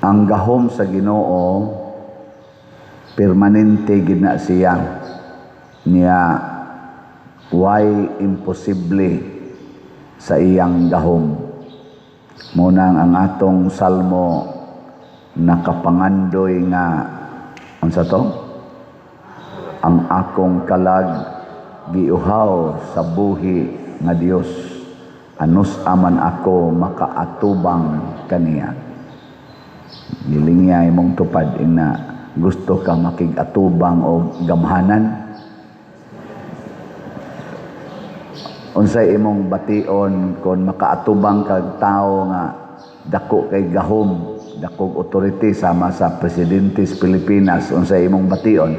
Ang gahom sa Ginoo permanente gid na siya, niya why imposible sa iyang gahom. Munang ang atong salmo nakapangandoy nga unsa to? Ang akong kalag giuhaw sa buhi nga Dios, anus aman ako makaatubang kaniya. Gilingya imong tupad ina gusto ka makigatubang o gamhanan. Unsay imong bation kon makaatubang kag tao nga dako kay gahom, dakog authority sama sa presidente sa Pilipinas, unsay imong bation?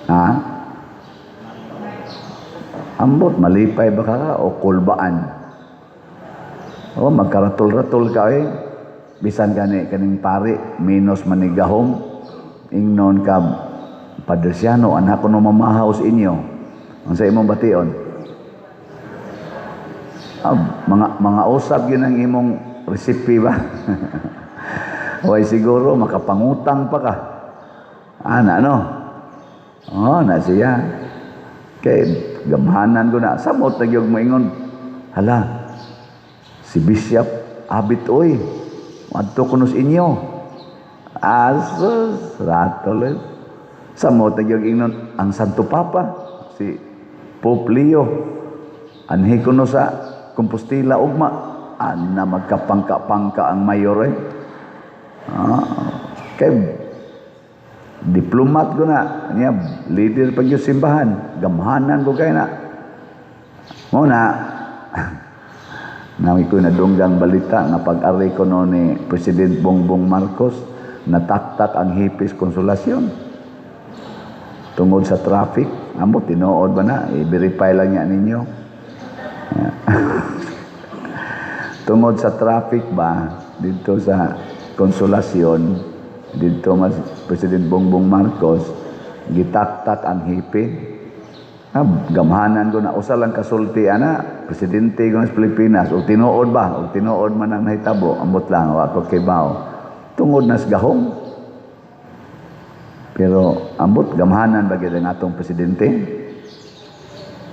Ha? Ambot malipay ba ka o kulbaan? O magkaratul-ratul ka bisan gani kaning pari minus manigahom ingnon ka Padresyano, anak ko no mamahaw sa inyo. Ang sa imong bation? Mga usap yun ang imong recipe ba? Way siguro makapangutang pa ka. Ana no? Oh, na siya. Kay gamhanan ko na. Samot nagyog moingon. Hala, si Bishop Abit oy. Adto kuno sa inyo. Asus, ratol. Samot nagyog ingnon ang Santo Papa, si Pope Leo. Anhi kuno sa Compostela ugma. Ana magkapangka-pangka ang mayor eh. Kay diplomat ko na niya, leader pag yung simbahan, gamhanan ko kayo na. Muna, nami ko na dunggang balita nga pag-ari ko no ni President Bongbong Marcos, nataktak ang hipis konsolasyon. Tungod sa traffic, amo, tinuod ba na? I-verify lang niya ninyo. Tungod sa traffic ba, dito sa konsolasyon, dito mas President Bongbong Marcos gitaktak ang hipi. Gamhanan ko na usa lang kasulti ana presidente ko ng Pilipinas o tinuod ba o tinuod man ang nahitabo ambot lang wa ko kibaw tungod nas gahom. Pero ambot gamhanan ba gyud ang atong presidente?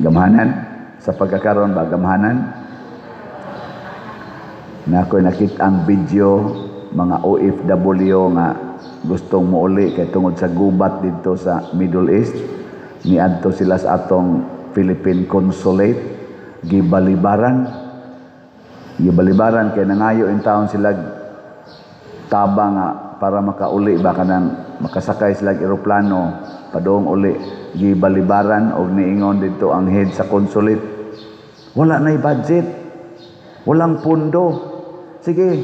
Gamhanan sa pagkakaroon ba gamhanan? Na ako nakita ang video mga OFW nga gustong muuli kay tungod sa gubat dito sa Middle East, niadto sila sa atong Philippine Consulate, gibalibaran kay nangayo in taon sila tabang nga para makauli ba kanang makasakay sila eroplano padung uli, gibalibaran og niingon dito ang head sa consulate, wala na'y budget, walang pundo, sige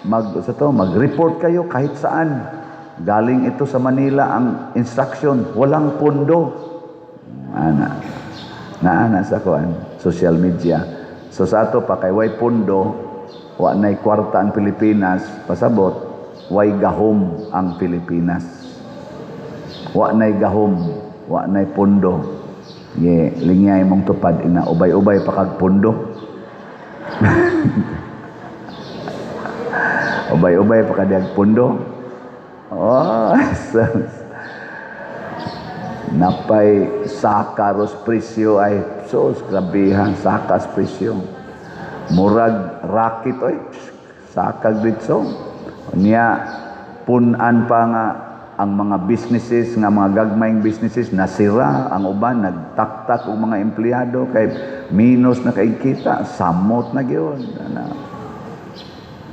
mag-report kayo kahit saan. Galing ito sa Manila ang instruction, walang pundo. Naana sa social media. So sa ato pa kay way pundo, wa nay kwarta ang Pilipinas, pasabot way gahom ang Pilipinas. Wa nay gahom, wa nay pundo. Lingay mong tupad ina ubay-ubay pa kag pundo. Ubay-ubay pa kadiyag pundo. Oh, napay sakaros presyo ay sos grabihan sakas presyo. Murag rakit oy sakag ditso. Niya punan pa nga ang mga businesses nga mga gagmayng businesses nasira, ang uban nagtaktak og mga empleyado kay minus na kay kita, samot na gyud.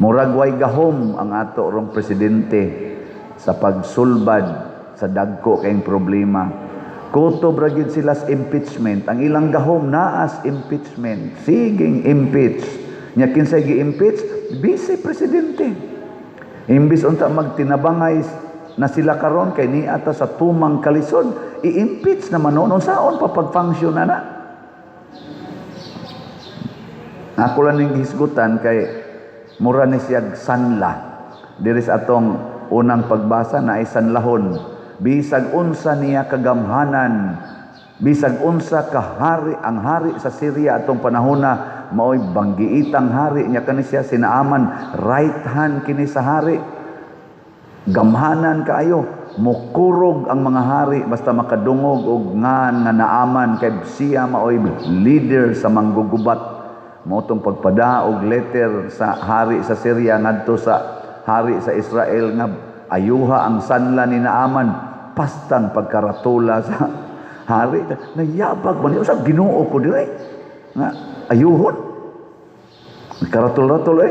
Murag way gahom ang ato rong presidente sa pagsulbad sa dagko kayong problema. Kutob ra gyud sila sa impeachment. Ang ilang gahom naas impeachment. Siging impeach. Nya kinsay gi-impeach? Vice Presidente. Imbis unta magtinabangay na sila karon kay niata sa tumang kalisod, i-impeach naman noon saon pa pag-function na. Ako lang ning hisgutan kay mura ni siyag sanla. Diri sa atong unang pagbasa na ay sanlahon. Bisag unsa niya kagamhanan, bisag unsa kahari ang hari sa Syria atong panahona maoy banggiitang hari nya kani siya sinaaman right hand kini sa hari. Gamhanan kaayo, mukurog ang mga hari basta makadungog og ngan nga naaman kay siya maoy leader sa manggugubat. Mao tong pagpadaog letter sa hari sa Syria ngadto sa hari sa Israel nga ayuha ang sanla ni Naaman pastan pagkaratula sa hari. Nayabag man usab Ginoo ko dire nga ayuhon karatul-ratul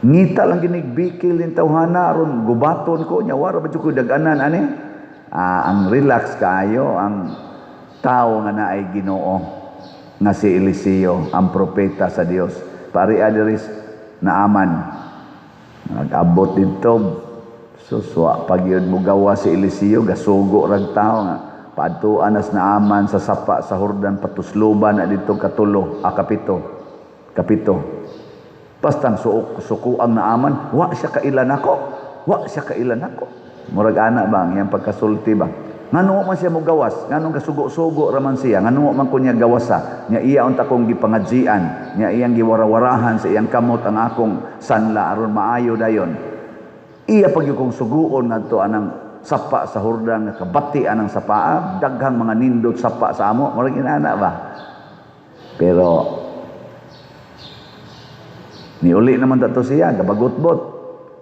ngita lang ginigbikil ning tawhana aron gubaton ko nya wara ba jud ko dag-anan ani. Ang relax kaayo ang tao nga naay Ginoo nga si Eliseo ang propeta sa Dios. Pari adris Naaman nag-abot dito suswa pagyud mo gawa si Eliseo gasugo rag tao nga paadtuan as Naaman sa sapa sa Jordan patusluban na dito kapito pastang suko ang Naaman wa siya kailan ako murag ana bang yang pagkasulti ba ngano man siya mo gawas nganong gasugo-sugo raman siya ngano man kunya gawasa nya iya unta kong gipangadjian nya iyang giwarawarahan sa iyang kamot ang akong sanla aron maayo dayon iya pag kong suguon ngadto anang sapa sa Jordan nga kabati anang sapa daghang mga nindot sapa sa amo murag inana ba pero niuli naman dato siya gabagutbot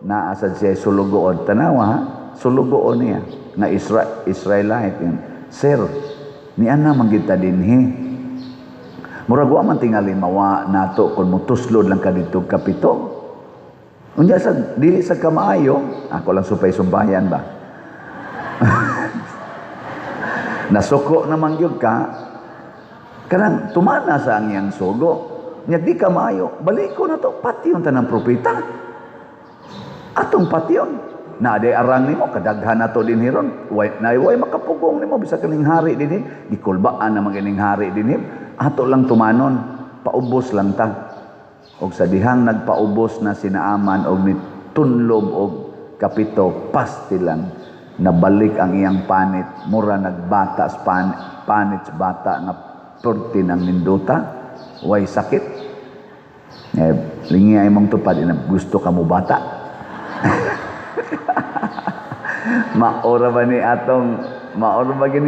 naa sad siya sulugoon tanawa ha sulugoon niya nga Israelite yan. Sir, niana manggita dinhi. Murag wa man tingali mawa nato kun mutuslod lang ka dito kapito. Unya sa dili sa kamaayo, ako lang supay-sumbayan ba. Nasuko naman gyud ka kanang tumana sa ang sugo. Nya di ka maayo, baliko na to patyon tanang propeta. Atong patyon na aday arang nimo kadaghan nato din hiron way makapugong nimo bisa kaning hari dinhi gikulbaan na maganing hari dinhi ato lang tumanon paubos lang ta og sa dihang nagpaubos na si Naaman og nitunlob og kapito pastilan nabalik ang iyang panit mura nagbata panit sa bata nga perti ng ninduta way sakit lingi ay mong tupad ina gusto ka mo bata. Maora ba gini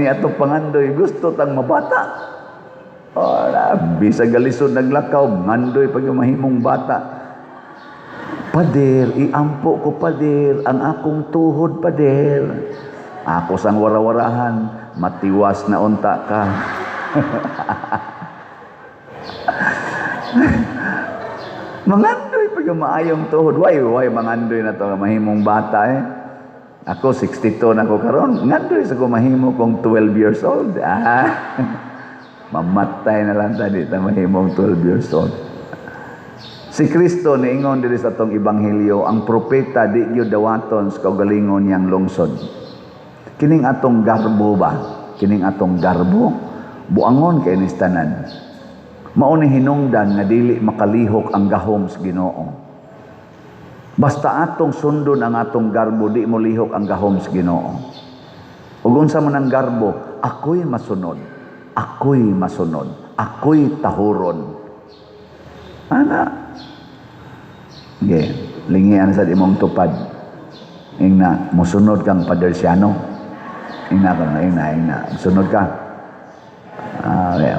atong pangandoy gusto tang mabata ora bisa galisod naglakaw mandoy pag mahimong bata pader iampo ko pader ang akong tuhod pader ako sang warawarahan matiwas na unta ka. Mangandoy pag maayong tuhod way mangandoy na to mahimong bata Ako 62 na ko karon, ngandoy sa ko mahimo kong 12 years old. Mamatay na lang tadi ta mahimong 12 years old. Si Kristo niingon diri sa atong ebanghelyo, ang propeta di gyud dawaton sa kaugalingon niyang lungsod. Kining atong garbo ba? Kining atong garbo buangon kay nistanan. Mao ni hinungdan nga dili makalihok ang gahom sa Ginoo. Basta atong sundon ang atong garbo, di mo lihok ang gahom sa Ginoo. Ug unsa man ang garbo, ako'y masunod, ako'y tahuron. Ana. Okay, lingian sa imong tupad. Ingna, musunod kang padersyano. Ingna. Musunod ka.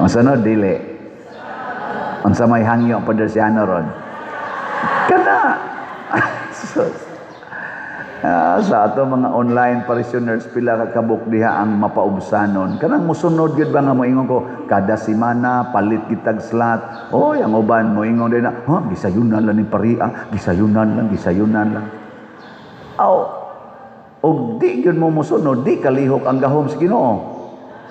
Musunod, dili. Unsa may hangyo ang padersyano ron? Kana. Sa ato mga online parishioners pila ka kabuk diha ang mapaubsanon kanang musunod gyud ba nga moingon ko kada semana palit kitag slot ang uban moingon din na gisayunan lang ni paria gisayunan lang og di gyud mo musunod di kalihok ang gahom sa Ginoo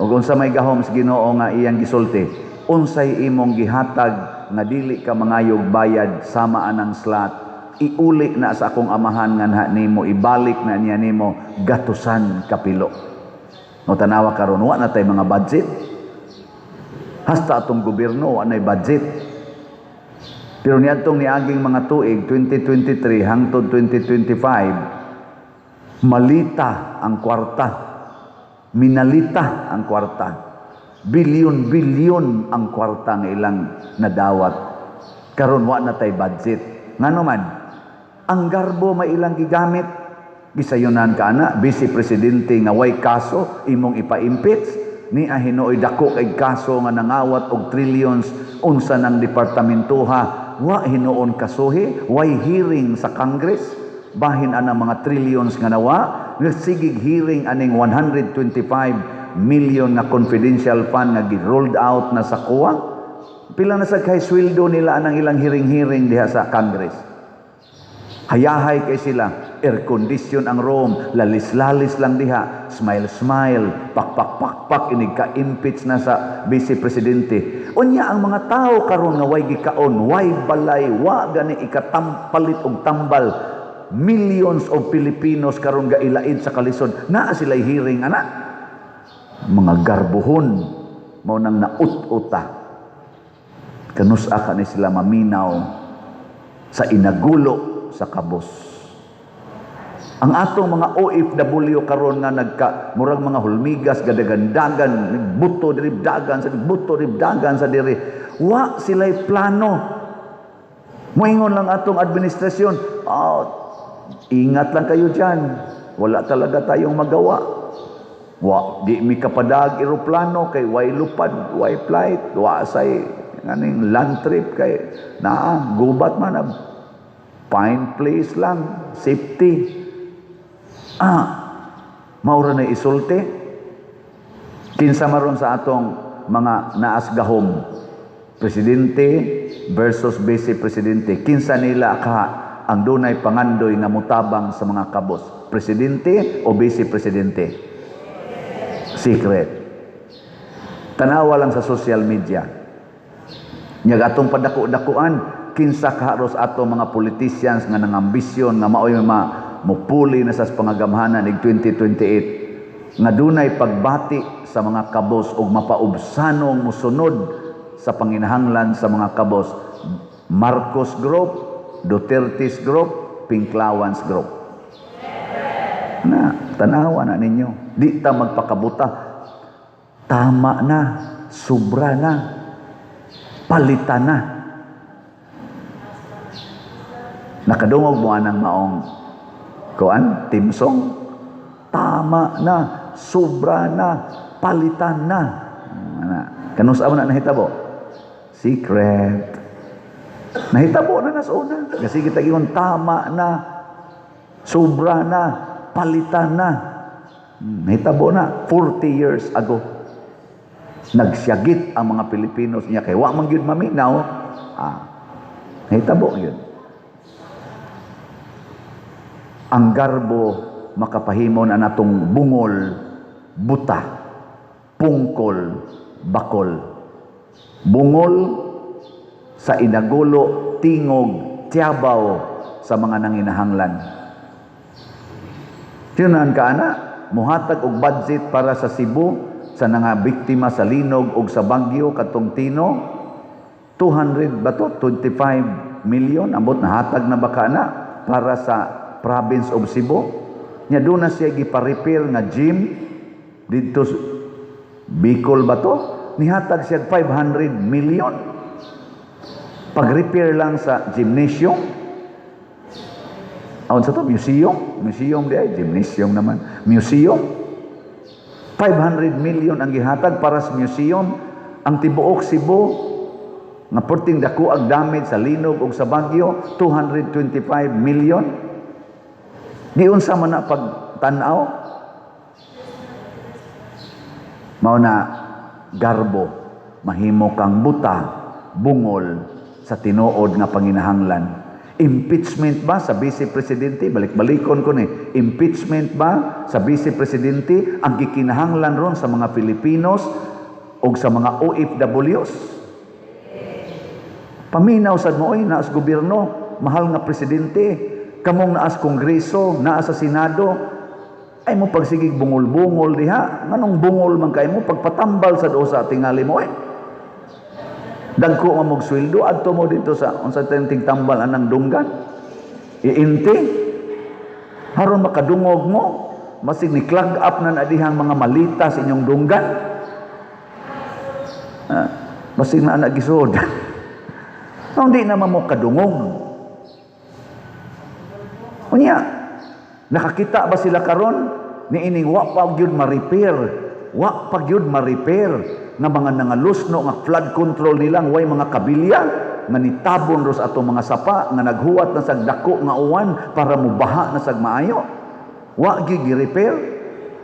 ug unsa may gahom sa Ginoo nga iyang gisulti unsay imong gihatag nga dili ka mangayog bayad sama anang slot iuli na sa akong amahan nga nimo ibalik na niya nimo gatusan kapilo. No tanawa karon wa na tay mga budget. Hasta atong gobyerno wa nay budget. Pero niadtong niaging mga tuig 2023 hangtod 2025 malita ang kwarta. Minalita ang kwarta. Bilyon-bilyon ang kwarta nga ilang nadawat. Karon wa na tay budget. Ngano man, ang garbo may ilang gigamit. Gisayunan ka na, Vice Presidente nga way kaso, imong ipa-impeach. Ni ahinoy dako kay kaso nga nangawat og trillions unsa ng departamentoha. Wa hinuon kasuhi, way hearing sa Congress. Bahin anang mga trillions nga nawa. Sigig hearing aning 125 million na confidential fund nga gi-rolled out na sa kuwa. Pila na sa kay sweldo nila anang ilang hearing-hearing diha sa Congress. Hayahay kay sila, air condition ang room, lalis-lalis lang diha, smile-smile, pak-pak-pak-pak, inig ka-impeach na sa Vice Presidente. Unya ang mga tao karon nga way gikaon, way balay, wa gani ikatampalit og tambal. Millions of Filipinos karon ga ilaid sa kalisod, naa sila'y hearing ana. Mga garbuhon mao nang naut-uta. Kanusa ka ni sila maminaw sa inagulo sa kabos. Ang atong mga OFW karon nga murag mga hulmigas gadagandagan, nagbuto diri dagan sa buto diri dagan sa diri. Wa sila'y plano. Moingon lang atong administrasyon, ingat lang kayo diyan. Wala talaga tayong magawa. Wa di mi kapadag eroplano kay way lupad, way flight, wa say nganing land trip kay naa gubat man fine place lang, safety. Maura na isulti. Kinsa maron sa atong mga naas gahom, Presidente versus Vice Presidente. Kinsa nila ka ang dunay pangandoy nga mutabang sa mga kabos? Presidente o Vice Presidente? Secret. Tanawa lang sa social media. Nya atong padako-dakuan kinsa kaharos ato mga politicians nga nangambisyon nga maoy mupuli na sa pangagamhanan ig 2028 nga dunay pagbati sa mga kabos ug mapaubsanong musunod sa panginahanglan sa mga kabos. Marcos Group, Duterte's Group, Pinklawans Group. Na tanawa na ninyo, di ta magpakabuta. Tama na, sobra na, palitan na. Nakadungog mo anang maong kuan, timsong. Tama na, sobra na, palitan na. Kanusa mo na nahitabo? Secret. Nahitabo na nas una. Kasi kita giyon tama na, sobra na, palitan na. Nahitabo na 40 years ago. Nagsyagit ang mga Pilipinos niya kay wa man gyud maminaw. Nahitabo yun. Ang garbo makapahimon na natong bungol, buta, pungkol, bakol. Bungol sa inagulo, tingog, tiyabaw sa mga nanginahanglan. Tinunan ka ana, muhatag og budget para sa Cebu, sa nga biktima sa linog ug sa Baguio katong Tino, 200 ba to? 25 million ambot nahatag na baka na para sa province of Cebu. Nya doon na siya gipa-repair nga gym dito Bicol ba to? Nihatag siya 500 million. Pag-repair lang sa gymnasium. Sa to? Museum di ay, gymnasium naman. Museum. 500 million ang gihatag para sa museum. Ang tibuok Cebu, nga perting dako ang damage sa linog o sa Baguio, 225 million. Di unsa man na pagtanaw. Mao na garbo, mahimo kang buta, bungol sa tinuod nga panginahanglan. Impeachment ba sa Vice Presidente? Balik-balikon ko ni. Impeachment ba sa Vice Presidente ang gikinahanglan ron sa mga Filipinos o sa mga OFWs? Paminaw sad mo naas gobyerno, mahal nga presidente, kamong naas kongreso, naas sa senado, ay mo pagsigig bungol-bungol diha. Nganong bungol man kay mo pagpatambal sa dosa tingali mo Dagko nga mong sweldo, adto mo dito sa unsa tenting tambal anang dunggan. Iinti. Haron makadungog mo, masig ni clog up na dihang mga malita sa inyong dunggan. Basig na anak gisod. Hindi naman mo kadungog. Unya, nakakita ba sila karon ni ining wa pa gyud ma-repair, wa pa gyud ma-repair nga mga nangalusno nga flood control nilang way mga kabilya nga nitabon ros atong mga sapa nga naghuwat na sag dako nga uwan para mubaha na sag maayo. Wa gyud gi-repair.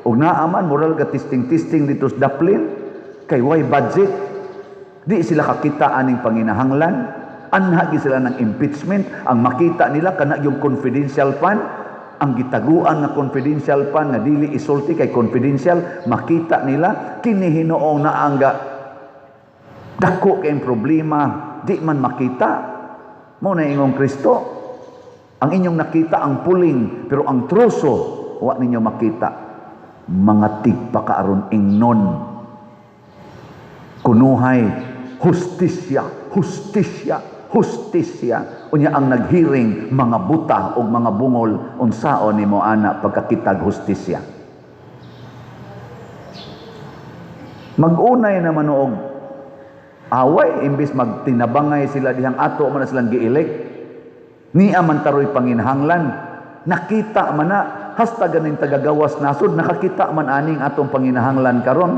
Ug naaman moral ga testing dito sa Daplin kay way budget. Di sila kakita aning panginahanglan. Anha gyud sila ng impeachment. Ang makita nila kana yung confidential fund, ang gitaguan nga confidential fund nga dili isulti kay confidential, makita nila kini hinuong na ang dako kay problema di man makita. Mao na ingong Kristo. Ang inyong nakita ang puling, pero ang troso wa ninyo makita. Mga tigpakaaron ingnon. Kunuhay hustisya, hustisya, hustisya. Unya ang naghiring mga buta o mga bungol unsaon nimo ana pagkakitag hustisya. Mag-unay naman og away imbis magtinabangay sila dihang ato man na silang gielek. Niya man taroy panginahanglan. Nakita man na hasta ganing tagagawas nasod nakakita man aning atong panginahanglan karon.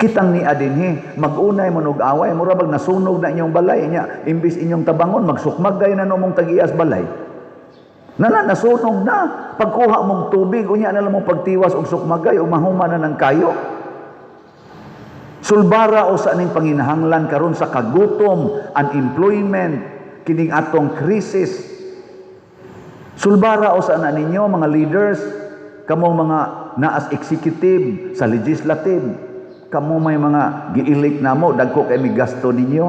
Kitang ni adinhi mag-unay man og away mura bag nasunog na inyong balay nya imbis inyong tabangon magsukmag gay na mong tag-iyas balay. Nasunog na pagkuha mong tubig unya na lang mong pagtiwas og sukmagay ug mahuman na ng kayo. Sulbara o sa aning panginahanglan karon sa kagutom, unemployment, kining atong krisis. Sulbara o sa ninyo mga leaders, kamo mga naas executive sa legislative, kamo may mga giilik namo dagko kay mi gasto ninyo.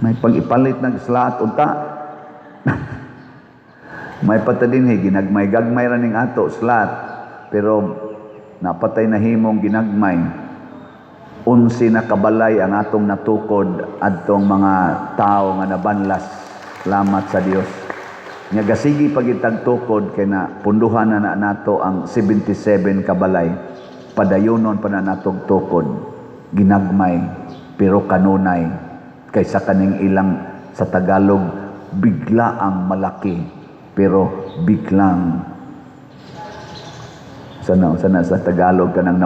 May pag-ipalit ng slot unta. May patadinhi ginagmay-gagmay ra ning ato slot, pero napatay na himong ginagmay. 11 na kabalay ang atong natukod adtong mga tao nga nabanlas. Salamat sa Dios. Nya gasigi pagitag tukod kay na punduhan na nato ang 77 kabalay. Padayonon pa na natong tukod. Ginagmay pero kanunay kaysa kaning ilang sa Tagalog bigla ang malaki pero biglang sana sa Tagalog kanang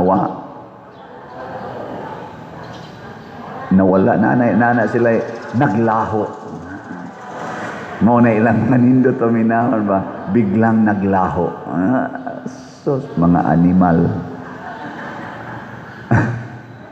nawala na sila naglaho. Mao na ilang manindot o minahon ba biglang naglaho. Sos mga animal.